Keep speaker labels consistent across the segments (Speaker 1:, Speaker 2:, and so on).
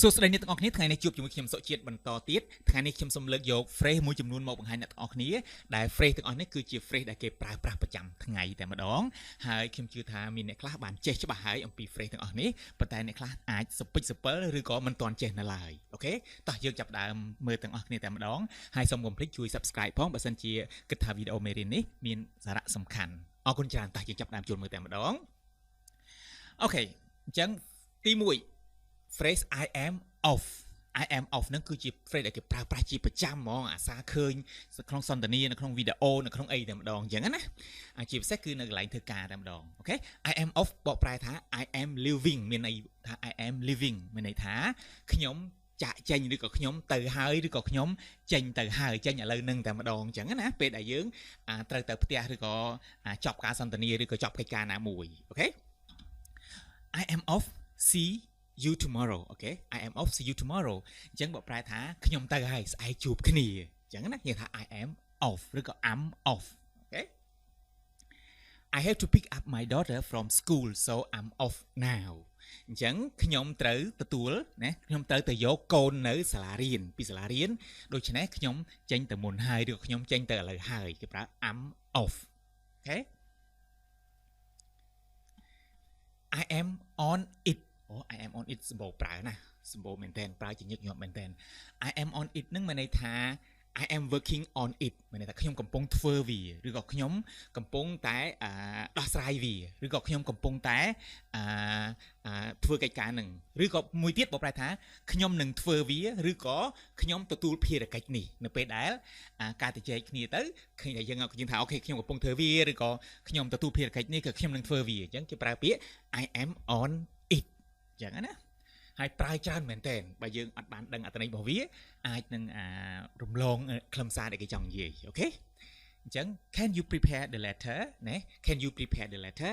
Speaker 1: សួស្តីអ្នកទាំងអស់គ្នាថ្ងៃនេះជួបជាមួយខ្ញុំសុជាតិបន្តទៀតថ្ងៃនេះខ្ញុំសូមលើកយក phrase មួយចំនួនមកបង្ហាញអ្នកទាំងអស់គ្នាដែល phrase ទាំងអស់នេះគឺជា phrase ដែលគេប្រើប្រាស់ប្រចាំថ្ងៃតែម្ដងហើយខ្ញុំជឿថាមានអ្នកខ្លះបានចេះច្បាស់ហើយអំពី phrase ទាំងអស់នេះប៉ុន្តែអ្នកខ្លះអាចសពិចសពិលឬក៏មិនទាន់ចេះនៅឡើយអូខេតោះយើងចាប់ផ្ដើមមើលទាំងអស់គ្នាតែម្ដងហើយសូមកុំភ្លេចជួយ subscribe ផងបើសិនជាគិតថាវីដេអូមេរៀននេះមានសារៈសំខាន់អរគុណច្រើនតោះយើងចាប់ផ្ដើមចូលមើលតែម្ដងអូខេអញ្ចឹងទី1 phrase I am off នឹងគឺជា phrase ដែលគេប្រើប្រាស់ជាប្រចាំហ្មងអាសាឃើញក្នុងសន្ទនានៅក្នុងវីដេអូនៅក្នុងអីតែម្ដងអញ្ចឹងណាជាពិសេសគឺនៅកន្លែងធ្វើការតែម្ដងអូខេ I am off បកប្រែថា I am living មានន័យថា I am living មានន័យថាខ្ញុំចាក់ចេញឬក៏ខ្ញុំទៅហើយឬក៏ខ្ញុំចេញទៅហើយចេញឥឡូវនឹងតែម្ដងអញ្ចឹងណាពេលដែលយើងត្រូវទៅផ្ទះឬក៏ចប់ការសន្ទនាឬក៏ចប់កិច្ចការណាមួយអូខេ I am off see you tomorrow okay I am off see you tomorrow អញ្ចឹងបើប្រែថាខ្ញុំទៅហើយស្អែកជួបគ្នាអញ្ចឹងណានិយាយថា I am off ឬក៏ I'm off okay I have to pick up my daughter from school so I'm off now អញ្ចឹងខ្ញុំត្រូវទទួលណាខ្ញុំត្រូវទៅយកកូននៅសាលារៀនពីសាលារៀនដូច្នេះខ្ញុំចេញទៅមុនហើយឬក៏ខ្ញុំចេញទៅឥឡូវហើយគេប្រើ I'm off okay I am on it I am on it សម្បូរប្រើណាសម្បូរមែនតើប្រើជាញឹកញាប់មែនតើ I am on it នឹងមានន័យថា I am working on it មានន័យថាខ្ញុំកំពុងធ្វើវាឬក៏ខ្ញុំកំពុងតែដោះស្រាយវាឬក៏ខ្ញុំកំពុងតែធ្វើកិច្ចការនឹងឬក៏មួយទៀតបើប្រែថាខ្ញុំនឹងធ្វើវាឬក៏ខ្ញុំទទួលភារកិច្ចនេះនៅពេលដែលការទៅជែកគ្នាទៅឃើញតែយើងថាអូខេខ្ញុំកំពុងធ្វើវាឬក៏ខ្ញុំទទួលភារកិច្ចនេះគឺខ្ញុំនឹងធ្វើវាអញ្ចឹងគេប្រើពាក្យ I am on it អញ្ចឹងណាហើយប្រើច្រើនមែនតើបើយើងអត់បានដឹងអត្ថន័យរបស់វាអាចនឹងរំលងខ្លឹមសារដែលគេចង់និយាយអូខេអញ្ចឹង can you prepare the letter ណា can you prepare the letter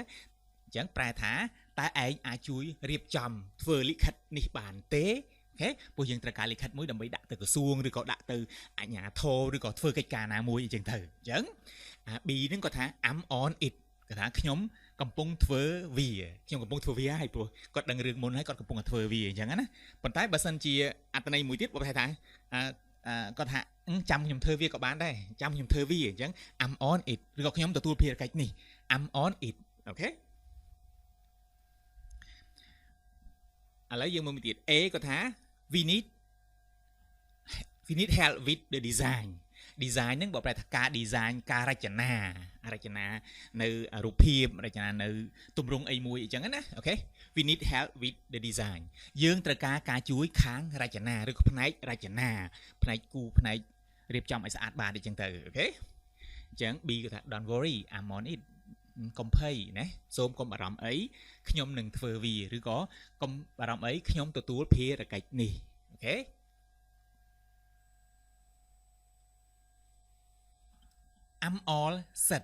Speaker 1: អញ្ចឹងប្រែថាតើឯងអាចជួយរៀបចំធ្វើលិខិតនេះបានទេអូខេព្រោះយើងត្រូវការលិខិតមួយដើម្បីដាក់ទៅក្រសួងឬក៏ដាក់ទៅអាជ្ញាធរឬក៏ធ្វើកិច្ចការណាមួយអញ្ចឹងទៅអញ្ចឹងB ហ្នឹងគាត់ថា I'm on it គាត់ថាខ្ញុំកំពុងធ្វើវាខ្ញុំកំពុងធ្វើវាហើយព្រោះគាត់ដឹងរឿងមុនហើយគាត់កំពុងតែធ្វើវាអញ្ចឹងណាប៉ុន្តែបើសិនជាអត្ថន័យមួយទៀតគាត់ថាគាត់ថាចាំខ្ញុំធ្វើវាក៏បានដែរចាំខ្ញុំធ្វើវាអញ្ចឹង I'm on it ឬក៏ខ្ញុំទទួលភារកិច្ចនេះ I'm on it អូខេឥឡូវយើងមើលមួយទៀត A គាត់ថា we need help with the design ហ្នឹងបើប្រែថាការ design ការរចនានៅរូបភាពរចនានៅទម្រង់អីមួយអញ្ចឹងណាអូខេ we need help with the design យើងត្រូវការជួយខាងរចនាឬក៏ផ្នែករចនាផ្នែកគូផ្នែករៀបចំឲ្យស្អាតបានអញ្ចឹងទៅអូខេអញ្ចឹង B គាត់ថា don't worry I'm on it កុំភ័យណាសូមកុំបារម្ភអីខ្ញុំនឹងធ្វើវាឬក៏កុំបារម្ភអីខ្ញុំទទួលភារកិច្ចនេះអូខេI'm all set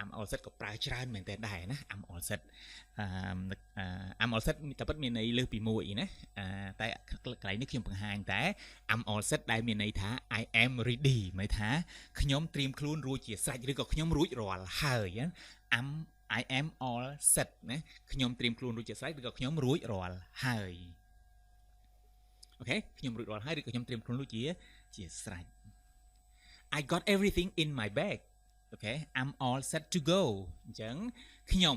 Speaker 1: I'm all set ក៏ប្រើច្រើនមែនតើដែរណា I'm all set I'm all set តែពិតមានន័យលើសពីមួយណាតែកន្លែងនេះខ្ញុំបង្ហាញតែ I'm all set ដែលមានន័យថា I am ready หมายថាខ្ញុំត្រៀមខ្លួនរួចជាស្រេចឬក៏ខ្ញុំរួចរាល់ហើយI am all set ណាខ្ញុំត្រៀមខ្លួនរួចជាស្រេចឬក៏ខ្ញុំរួចរាល់ហើយអូខេខ្ញុំរួចរាល់ហើយឬក៏ខ្ញុំត្រៀមខ្លួនរួចជាស្រេចI got everything in my bag okay I'm all set to go អញ្ចឹងខ្ញុំ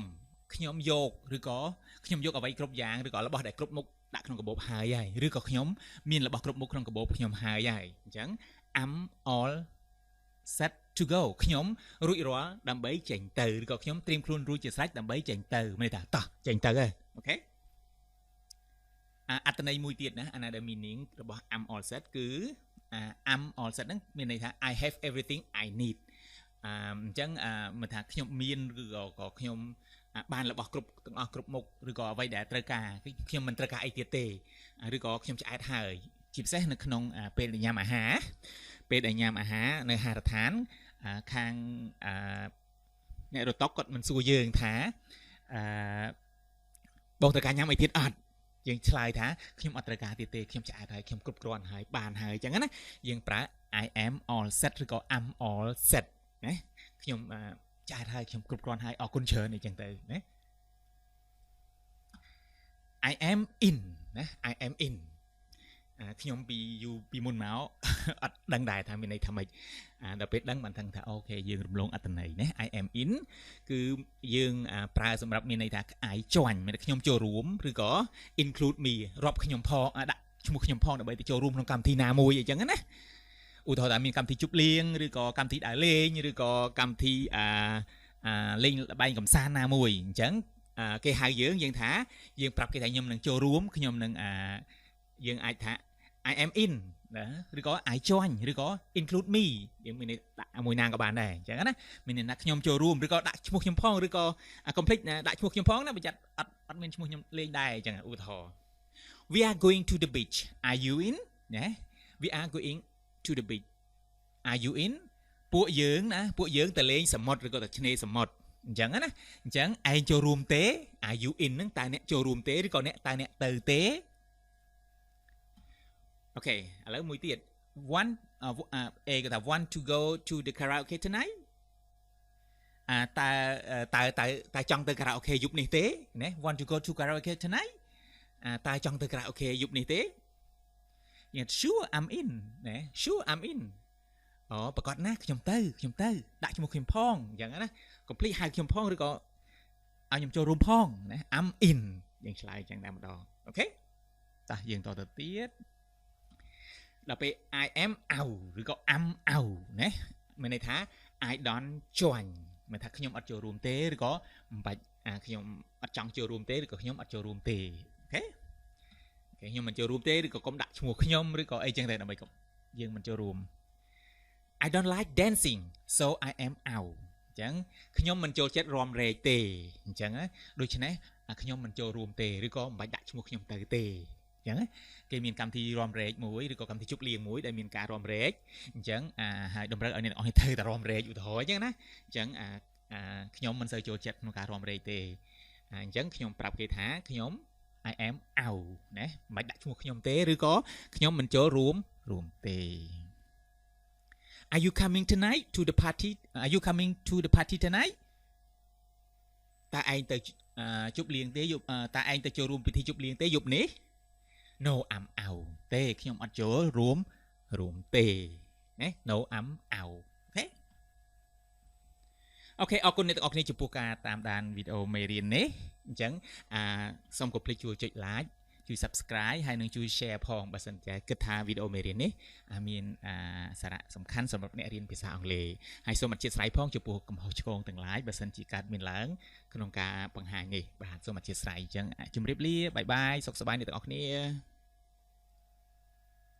Speaker 1: យកឬក៏ខ្ញុំយកអ្វីគ្រប់យ៉ាងឬក៏របស់ដែលគ្រប់មុខដាក់ក្នុងកាបូបហើយឬក៏ខ្ញុំមានរបស់គ្រប់មុខក្នុងកាបូបខ្ញុំហើយអញ្ចឹង I'm all set to go ខ្ញុំរួចរាល់ដើម្បីចេញទៅឬក៏ខ្ញុំត្រៀមខ្លួនរួចជាស្រេចដើម្បីចេញទៅមានន័យថាតោះចេញទៅហ៎អូខេអត្ថន័យមួយទៀតណា another meaning របស់ I'm all set គឺI'm all set ហ្នឹងមានន័យថា I have everything I need អញ្ចឹងមិនថាខ្ញុំមានឬក៏ខ្ញុំបានរបស់ទាំងអស់គ្រប់មុខឬក៏អ្វីដែលត្រូវការខ្ញុំមិនត្រូវការអីទៀតទេឬក៏ខ្ញុំឆ្អែតហើយជាពិសេសនៅក្នុងពេលដែលញ៉ាំអាហារនៅហារដ្ឋានខាងអ្នករតុកគាត់មិនសួរយើងថាបងត្រូវការញ៉ាំអីទៀតអត់យើងឆ្លើយថាខ្ញុំអត់ត្រូវការទៀតទេខ្ញុំឆ្អែតហើយខ្ញុំគ្រប់គ្រាន់ហើយបានហើយអញ្ចឹងណាយើងប្រើ I am all set ឬក៏ I'm all set ណាខ្ញុំឆ្អែតហើយខ្ញុំគ្រប់គ្រាន់ហើយអរគុណច្រើនអញ្ចឹងទៅណា I am in ណា I am in ខ្ញុំពីមុនមកអត់ដឹងដែរថាមានន័យថាម៉េចដល់ពេលដឹងបានថាអូខេយើងរំលងអត្ថន័យណា I am in គឺយើងប្រើសម្រាប់មានន័យថា I join មានខ្ញុំចូលរួមឬក៏ include me រាប់ខ្ញុំផងដាក់ឈ្មោះខ្ញុំផងដើម្បីទៅចូលរួមក្នុងកម្មវិធីណាមួយអញ្ចឹងណាឧទាហរណ៍ថាមានកម្មវិធីជប់លៀងឬក៏កម្មវិធីដើរលេងឬក៏កម្មវិធីលេងល្បែងកម្សាន្តណាមួយអញ្ចឹងគេហៅយើងថាយើងប្រាប់គេថាខ្ញុំនឹងចូលរួមខ្ញុំនឹងយើងអាចថា I am in ណាឬក៏ I join ឬក៏ include me យើងមានដាក់មួយណាក៏បានដែរអញ្ចឹងណាមានអ្នកណាខ្ញុំចូលរួមឬក៏ដាក់ឈ្មោះខ្ញុំផងឬក៏ complete ដាក់ឈ្មោះខ្ញុំផងណាប្រយ័ត្នអត់មានឈ្មោះខ្ញុំលេងដែរអញ្ចឹងឧទាហរណ៍ We are going to the beach are you in ណា We are going to the beach are you in ពួកយើងទៅលេងសមុទ្រឬក៏ទៅឆ្នេរសមុទ្រអញ្ចឹងណាអញ្ចឹងឯងចូលរួមទេ are you in ហ្នឹងតើអ្នកចូលរួមទេឬក៏អ្នកទៅទេអូខេឥឡូវមួយទៀត one គេថា want to go to the karaoke tonight តើចង់ទៅ karaoke យប់នេះទេណា want to go to karaoke tonight តើចង់ទៅ karaoke យប់នេះទេ sure I'm in ណា sure I'm in ប្រកាសណាខ្ញុំទៅដាក់ឈ្មោះខ្ញុំផងអញ្ចឹងណា complete ហៅខ្ញុំផងឬក៏ឲ្យខ្ញុំចូលរួមផងណា I'm in យើងឆ្លើយអញ្ចឹងតែម្ដងអូខេតោះយើងតទៅទៀតដល់ពេល I am out ឬក៏ I'm out ណាមានន័យថា I don't join មានថាខ្ញុំអត់ចូលរួមទេឬក៏មិនបាច់ខ្ញុំអត់ចង់ចូលរួមទេឬក៏ខ្ញុំអត់ចូលរួមទេអូខេខ្ញុំមិនចូលរួមទេឬក៏កុំដាក់ឈ្មោះខ្ញុំឬក៏អីចឹងតែដើម្បីយើងមិនចូលរួម I don't like dancing so I am out អញ្ចឹងខ្ញុំមិនចូលចិត្តរាំរែកទេអញ្ចឹងដូច្នេះខ្ញុំមិនចូលរួមទេឬក៏មិនបាច់ដាក់ឈ្មោះខ្ញុំទៅទេអញ្ចឹងគេមានកម្មវិធីរាំរែកមួយឬក៏កម្មវិធីជប់លៀងមួយដែលមានការរាំរែកអញ្ចឹងហើយតម្រូវឲ្យអ្នកនរឲ្យទៅតែរាំរែកឧទាហរណ៍អញ្ចឹងណាអញ្ចឹងខ្ញុំមិនសូវចូលចិត្តក្នុងការរាំរែកទេអញ្ចឹងខ្ញុំប្រាប់គេថាខ្ញុំ I am out ណាមិនបាច់ដាក់ឈ្មោះខ្ញុំទេឬក៏ខ្ញុំមិនចូលរួមទេ Are you coming tonight to the party Are you coming to the party tonight តើឯងទៅជប់លៀងទេយប់តើឯងទៅចូលរួមពិធីជប់លៀងទេយប់នេះ No I'm out ទេខ្ញុំអត់ចូលរួមទេណា No I'm out អូខេអរគុណអ្នកទាំងអស់គ្នាចំពោះការតាមដានវីដេអូមេរៀននេះអញ្ចឹងសូមកុំភ្លេចជួយចុច like ជួយ subscribe ហើយនឹងជួយ share ផងបើសិនជាគិតថាវីដេអូមេរៀននេះមានសារៈសំខាន់សម្រាប់អ្នករៀនភាសាអង់គ្លេសហើយសូមអធិស្ឋានផងចំពោះកំហុសឆ្គងទាំងឡាយបើសិនជាកើតមានឡើងក្នុងការបង្ហាញនេះបាទសូមអធិស្ឋានអញ្ចឹងជម្រាបលាបាយបាយសុខសប្បាយអ្នកទាំងអស់គ្នា